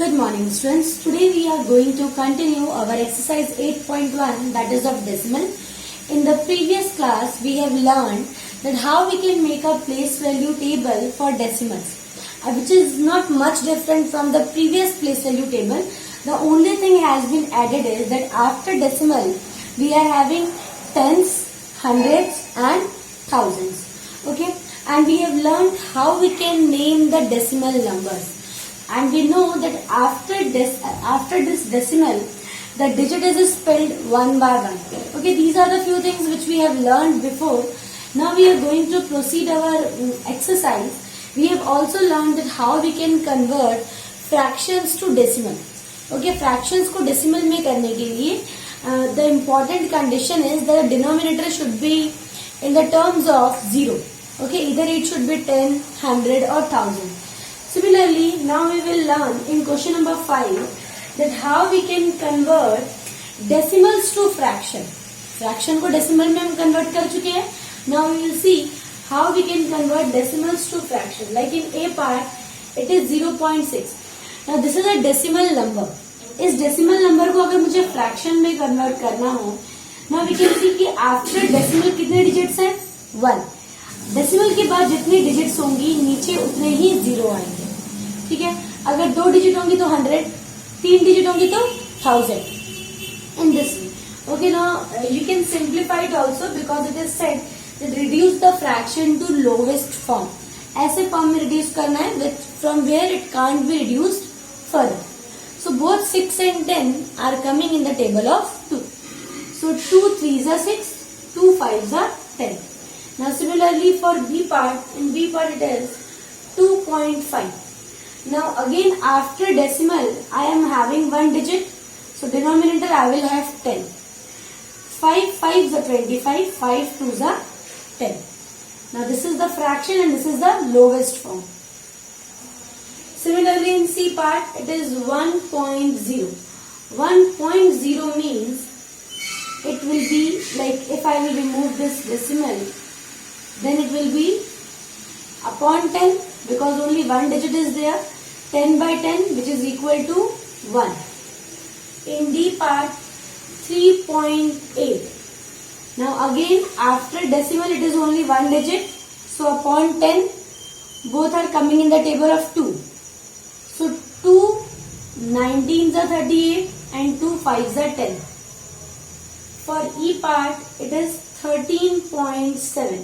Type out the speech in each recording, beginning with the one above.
Good morning students. Today we are going to continue our exercise 8.1, that is of decimal. In the previous class we have learned that how we can make a place value table for decimals, which is not much different from the previous place value table. The only thing has been added is that after decimal we are having tens, hundreds and thousands. Okay, and we have learned how we can name the decimal numbers. And we know that after this decimal, the digit is spelled one by one. Okay, these are the few things which we have learned before. Now we are going to proceed our exercise. We have also learned that how we can convert fractions to decimal. Okay, fractions को decimal में करने के लिए the important condition is that the denominator should be in the terms of zero. Okay, either it should be 10, 100 or 1000. Similarly, now we will learn in question number 5 that how we can convert decimals to fraction. Fraction को decimal में हम convert कर चुके हैं. Now we will see how we can convert decimals to fraction. Like in A part, it is 0.6. Now this is a decimal number. इस decimal number को अगर मुझे fraction में convert करना हो, now we can see कि after decimal कितने digits हैं? 1. डेसिमल के बाद जितनी डिजिट्स होंगी नीचे उतने ही जीरो आएंगे. ठीक है, अगर 2 डिजिट होंगी तो 100, 3 डिजिट होंगी तो 1000. In this way. Okay, now you can simplify it also because it is said that reduce the fraction to lowest form. ऐसे फॉर्म में रिड्यूस करना है with from where it can't be reduced further. So both 6 and 10 are coming in the table of 2. सो 2 3s are 6, 2 5s are 10. Now similarly for B part, in B part it is 2.5. Now again after decimal I am having one digit, so denominator I will have 10. 5 5s are 25, 5 2s are 10. Now this is the fraction and this is the lowest form. Similarly in C part it is 1.0. 1.0 means it will be like, if I will remove this decimal, then it will be upon 10 because only one digit is there. 10 by 10 which is equal to 1. In D part 3.8. Now again after decimal it is only one digit, so upon 10 both are coming in the table of 2. So 2 19s are 38 and 2 5s are 10. For E part it is 13.7.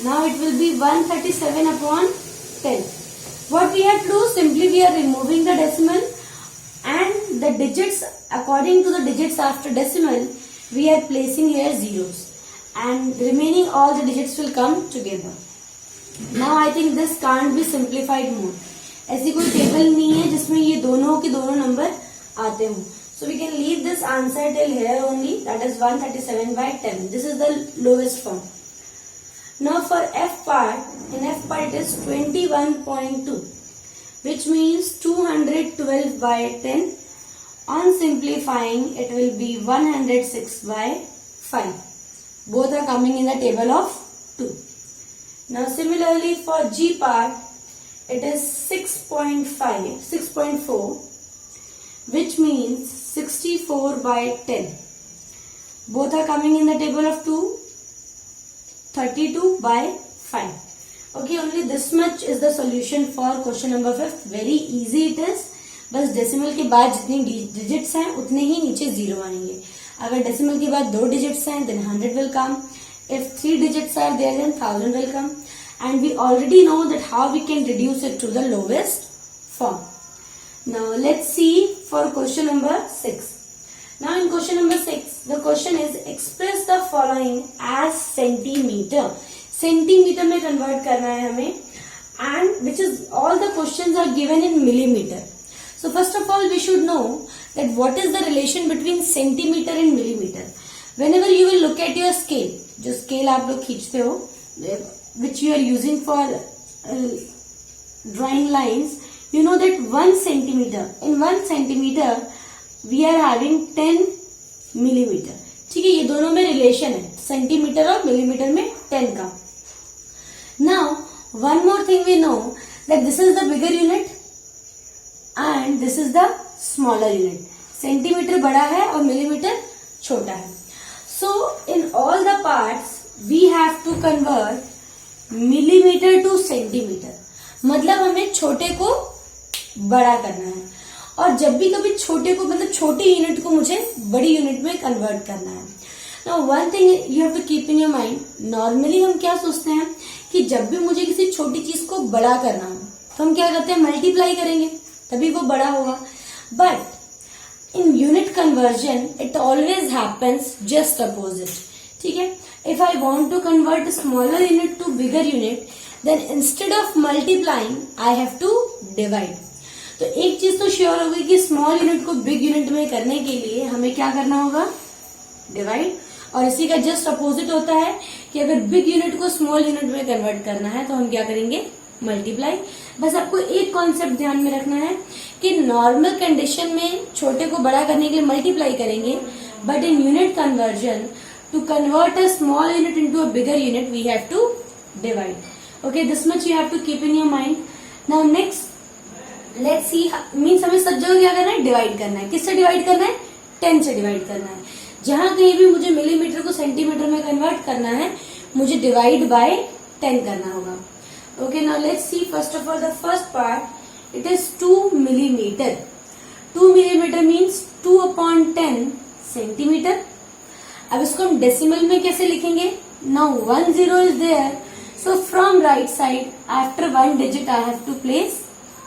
Now it will be 137 upon 10. What we have to do, simply we are removing the decimal and the digits, according to the digits after decimal, we are placing here zeros and remaining all the digits will come together. Now I think this can't be simplified more. ऐसी कोई table नहीं है जिसमें ये दोनों के दोनों number आते हों. So we can leave this answer till here only, that is 137 by 10. This is the lowest form. Now for F part, in F part it is 21.2, which means 212 by 10. On simplifying it will be 106 by 5. Both are coming in the table of 2. Now similarly for G part it is 6.4, which means 64 by 10. Both are coming in the table of 2. 32 by 5. Okay, only this much is the solution for question number 5. Very easy it is. बस decimal के बाद जितनी digits हैं उतने ही नीचे zero आएंगे. अगर decimal के बाद 2 डिजिट्स हैं then 100 will come. If 3 digits are there then 1000 will come. And we already know that how we can reduce it to the lowest form. Now let's see for question number 6. Now in question number 6, the question is express the following as centimeter. Centimeter में convert करना है हमें, and which is all the questions are given in millimeter. So first of all we should know that what is the relation between centimeter and millimeter. Whenever you will look at your scale, जो scale आप लोग खींचते हो, which you are using for drawing lines, you know that 1 centimeter, in 1 centimeter we are having 10 millimeter. ठीक है, ये दोनों में रिलेशन है, सेंटीमीटर और मिलीमीटर में 10 का. Now one more thing we know that this is the bigger unit and this is the smaller unit. Centimetre बड़ा है और मिलीमीटर छोटा है. So in all the parts we have to convert millimetre two centimetre. मतलब हमें छोटे को बड़ा करना है और जब भी कभी छोटे को मतलब छोटी यूनिट को मुझे बड़ी यूनिट में कन्वर्ट करना है. Now one thing you have to keep in your mind. Normally हम क्या सोचते हैं कि जब भी मुझे किसी छोटी चीज को बड़ा करना हो तो हम क्या करते हैं, मल्टीप्लाई करेंगे तभी वो बड़ा होगा. But in unit conversion it always happens just opposite. ठीक है, if I want to convert smaller unit to bigger unit then instead of multiplying I have to divide. तो एक चीज तो श्योर होगी कि स्मॉल यूनिट को बिग यूनिट में करने के लिए हमें क्या करना होगा, डिवाइड. और इसी का जस्ट अपोजिट होता है कि अगर बिग यूनिट को स्मॉल यूनिट में कन्वर्ट करना है तो हम क्या करेंगे, मल्टीप्लाई. बस आपको एक कॉन्सेप्ट ध्यान में रखना है कि नॉर्मल कंडीशन में छोटे को बड़ा करने के लिए मल्टीप्लाई करेंगे, but in unit conversion to convert a small unit into a bigger unit we have to divide. Okay, this much you have to keep in your mind. Now next let's see, means हमें सब जगह क्या करना है, divide करना है. किससे divide करना है, 10 से डिवाइड करना है. जहां कहीं भी मुझे मिलीमीटर को सेंटीमीटर में कन्वर्ट करना है मुझे डिवाइड बाय 10 करना होगा. Okay, now let's see first of all the first part. It is 2 millimetre. 2 millimetre means 2/10 centimetre. अब इसको हम डेसिमल में कैसे लिखेंगे. Now 1 0 is there, so from right side after 1 digit I have to place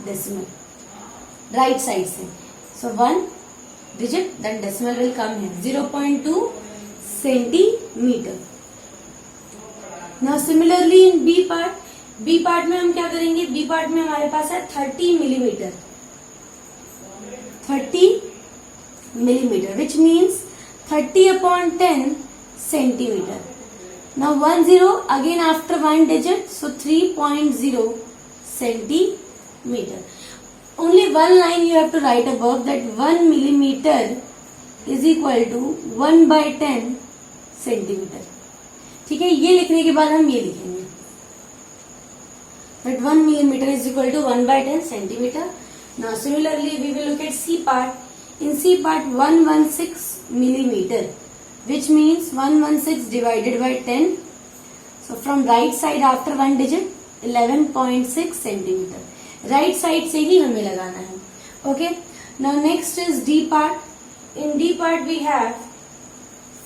decimal right side से. So 1 digit then decimal will come here, 0.2 centimeter. Now similarly in B part में हम क्या करेंगे, B part में हमारे पास है 30 millimetre. 30 millimetre which means 30/10 centimeter. Now 1 0 again after 1 digit, so 3.0 centimeter. Only one line you have to write above that 1 millimeter is equal to 1/10 centimeter. ठीक है, ये लिखने के बाद हम ये लिखेंगे that 1 millimeter is equal to 1/10 centimeter. Now similarly we will look at C part. In C part 116 millimeter which means 116 divided by 10. So from right side after 1 digit 11.6 centimeter. Right side से ही हमें लगाना है. Okay, now next is D part. In D part we have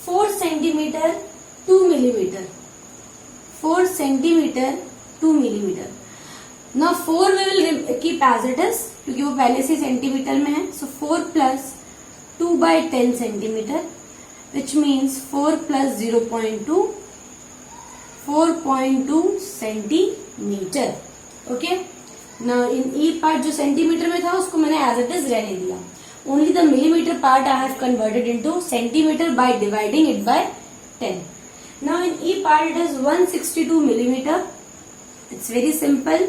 4 centimetre 2 millimetre. 4 centimetre 2 millimetre. Now 4 we will keep as it is क्योंकि वो पहले से centimetre में है. So 4 plus 2/10 centimetre which means 4 plus 0.2 4.2 centimetre. Okay, now in E part जो centimetre में था उसको मैंने एज इट इज रहने दिया. Only the millimetre part I have converted into centimetre by dividing it by 10. Now in E part it is 162 millimeter. It's very simple,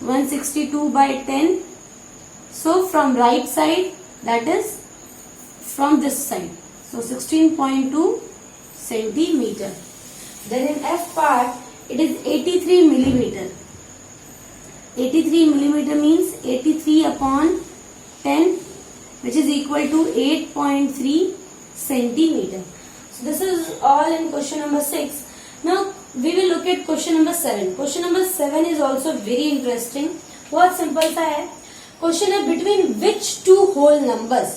162/10. So from right side, that is from this side, so 16.2 centimeter. Then in F part, it is 83 millimeter. 83 millimeter means 83/10, which is equal to 8.3 centimeter. So this is all in question number 6. Now we will look at question number 7. Question number 7 is also very interesting. बहुत simple सा है. Question है between which two whole numbers?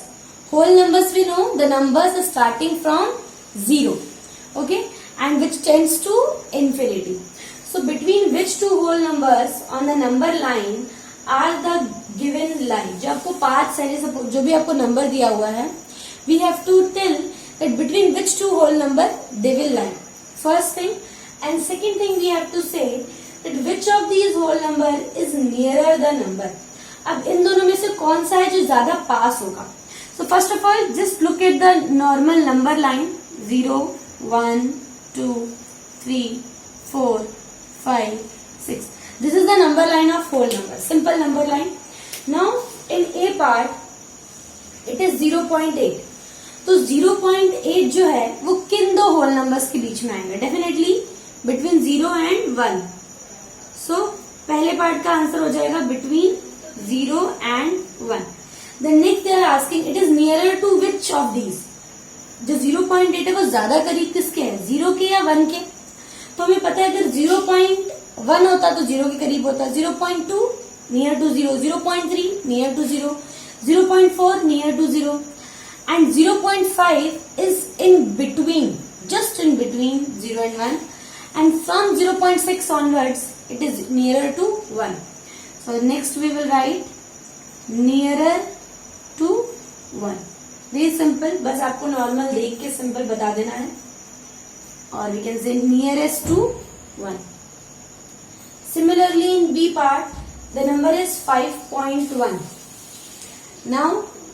Whole numbers we know the numbers starting from 0, okay, and which tends to infinity. So between which two whole numbers on the number line are the given line? जो आपको parts है, जैसे जो भी आपको number दिया हुआ है, we have to tell that between which two whole number they will lie. First thing, and second thing we have to say that which of these whole number is nearer the number. अब इन दोनों में से कौन सा है जो ज्यादा पास होगा? So first of all, just look at the normal number line 0, 1, 2, 3, 4, 5, 6. This is the number line of whole number, simple number line. Now in A part, it is 0.8. तो 0.8 जो है वो किन दो होल नंबर्स के बीच में आएंगे? Definitely between 0 and 1. सो पहले पार्ट का आंसर हो जाएगा between 0 and 1. Then next they are asking it is nearer to which of these. जो 0.8 है वो ज्यादा करीब किसके है, 0 के या 1 के. तो हमें पता है अगर 0.1 होता तो 0 के करीब होता, 0.2 near to 0, 0.3 near to 0, 0.4 near to 0 and 0.5 is in between, just in between 0 and 1, and from 0.6 onwards it is nearer to 1. So next we will write nearer to 1. Very simple, बस आपको नॉर्मल देख के simple बता देना है. और we can say nearest to 1. Similarly in B part the number is 5.1. Now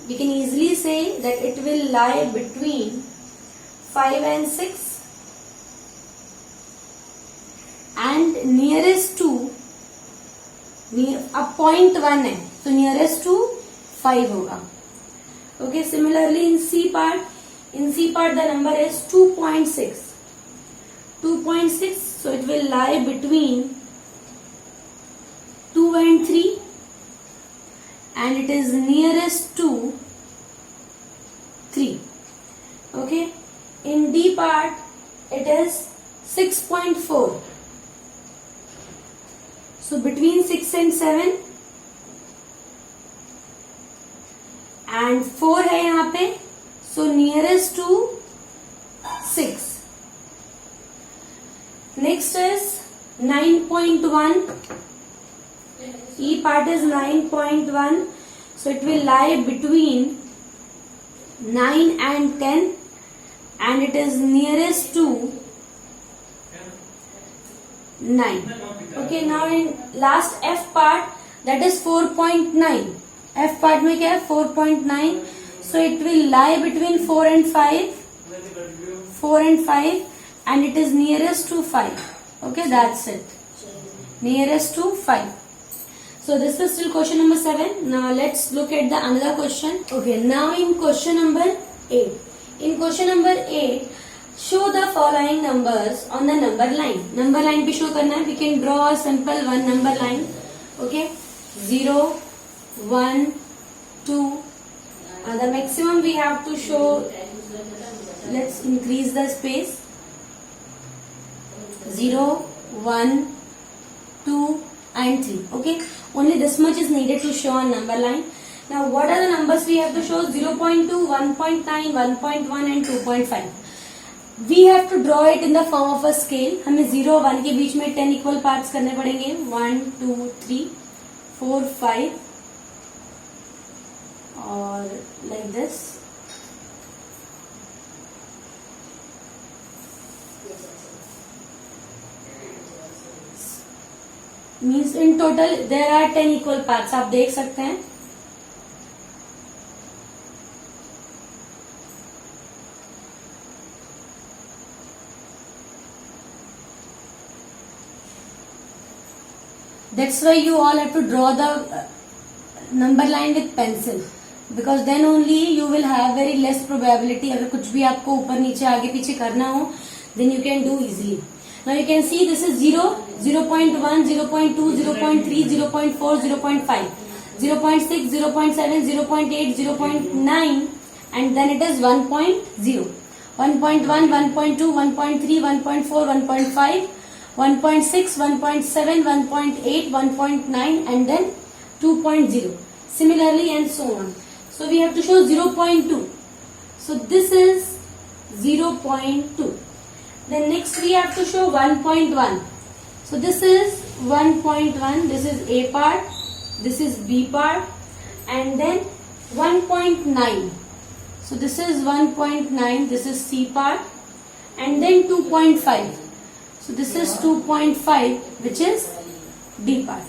we can easily say that it will lie between 5 and 6 and nearest to, अब 0.1 है तो नियरेस्ट टू 5 होगा. Okay, similarly in C part the number is 2.6. 2.6, so it will lie between 2 and 3 and it is nearest to 3. Okay, in D part it is 6.4. So between 6 and 7 and 4 है यहाँ पे, so nearest to 6. Next is 9.1. E part is 9.1, so it will lie between 9 and 10 and it is nearest to 9. Okay, now in last F part that is 4.9. F part में क्या है 4.9, so it will lie between 4 and 5 and it is nearest to 5. Okay, that's it, nearest to 5. So this is still question number 7. Now let's look at the another question. Okay, now in question number 8. In question number 8, show the following numbers on the number line. Number line पे show करना है. We can draw a simple one number line. Okay, 0, 1, 2, the maximum we have to show. Let's increase the space. 0, 1, 2 and 3. Okay, only this much is needed to show on number line. Now what are the numbers we have to show? 0.2, 1.9, 1.1 and 2.5. We have to draw it in the form of a scale. हमें 0 1 के बीच में 10 equal parts करने पड़ेंगे. 1, 2, 3, 4, 5 और like this. Means in total there are 10 equal parts. आप देख सकते हैं. That's why you all have to draw the number line with pencil, because then only you will have very less probability. अगर कुछ भी आपको ऊपर नीचे आगे पीछे करना हो, then you can do easily. Now you can see this is 0, 0.1, 0.2, 0.3, 0.4, 0.5, 0.6, 0.7, 0.8, 0.9 and then it is 1.0. 1.1, 1.2, 1.3, 1.4, 1.5, 1.6, 1.7, 1.8, 1.9 and then 2.0. Similarly and so on. So we have to show 0.2. So this is 0.2. Then next we have to show 1.1. So this is 1.1. This is A part. This is B part. And then 1.9. So this is 1.9. This is C part. And then 2.5. So this is 2.5, which is D part.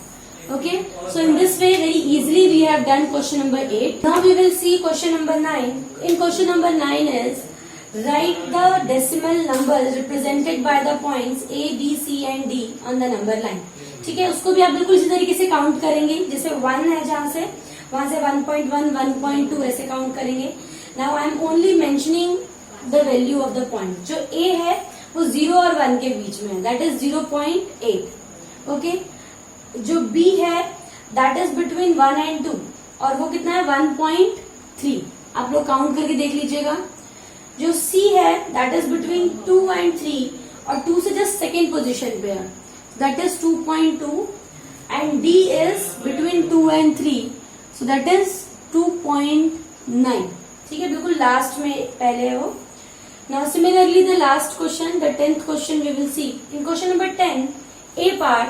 Okay. So in this way, very easily we have done question number 8. Now we will see question number 9. In question number 9 is write the decimal numbers represented by the points A, B, C and D on the number line. ठीक है, उसको भी आप बिल्कुल इसी तरीके से count करेंगे. जैसे 1 है जहाँ से वहां से 1.1, 1.2 ऐसे काउंट करेंगे. Now I am only mentioning the value of the point. जो A है वो 0 और 1 के बीच में है, that is 0.8. Okay. जो B है that is between 1 and 2 और वो कितना है 1.3। आप लोग काउंट करके देख लीजिएगा। जो C है दैट इज बिटवीन 2 and 3 और 2 से जस्ट सेकेंड पोजिशन पे है, that is 2.2 and D is between 2 and 3, so that is 2.9। ठीक है, बिल्कुल लास्ट में पहले है वो। Now similarly the last question, the 10th question we will see. In question number 10, A part,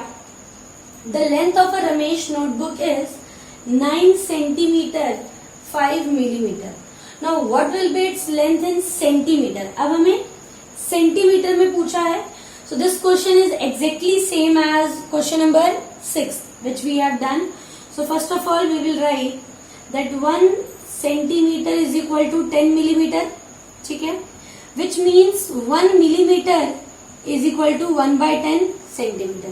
the length of a Ramesh notebook is 9 centimeter 5 millimeter. Now what will be its length in centimeter? अब हमें centimetre में पूछा है. So this question is exactly same as question number 6 which we have done. So first of all we will write that 1 centimeter is equal to 10 millimeter. ठीक है, which means 1 millimeter is equal to 1/10 centimeter.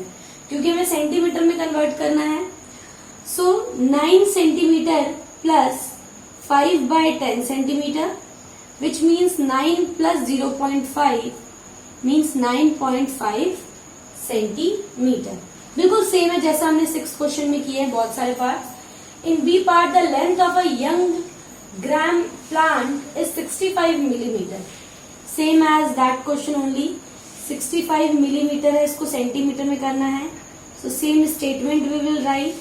क्योंकि हमें centimetre में convert करना है. So 9 centimeter plus 5/10 centimeter, which means 9 plus 0.5 means 9.5 centimeter. बिल्कुल same है जैसा हमने 6th क्वेश्चन में किए हैं बहुत सारे parts. In B part, the length of a young gram plant is 65 millimeter. Same as that question only. 65 millimetre है, इसको सेंटीमीटर में करना है. So same statement we will write.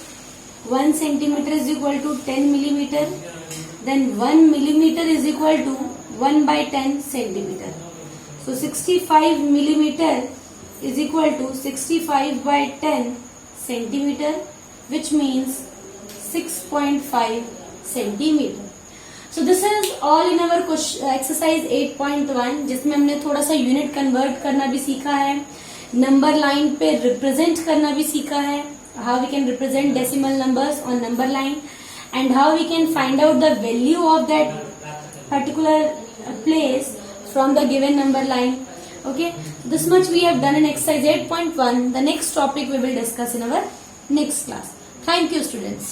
1 centimetre is equal to 10 millimeter. Then 1 millimeter is equal to 1/10 centimetre. So 65 millimeter is equal to 65/10 centimetre, which means 6.5 centimetre. So this is all in our exercise 8.1 जिसमें हमने थोड़ा सा unit convert करना भी सीखा है, number line पे represent करना भी सीखा है, how we can represent decimal numbers on number line and how we can find out the value of that particular place from the given number line. Okay, this much we have done in exercise 8.1. The next topic we will discuss in our next class. Thank you, students.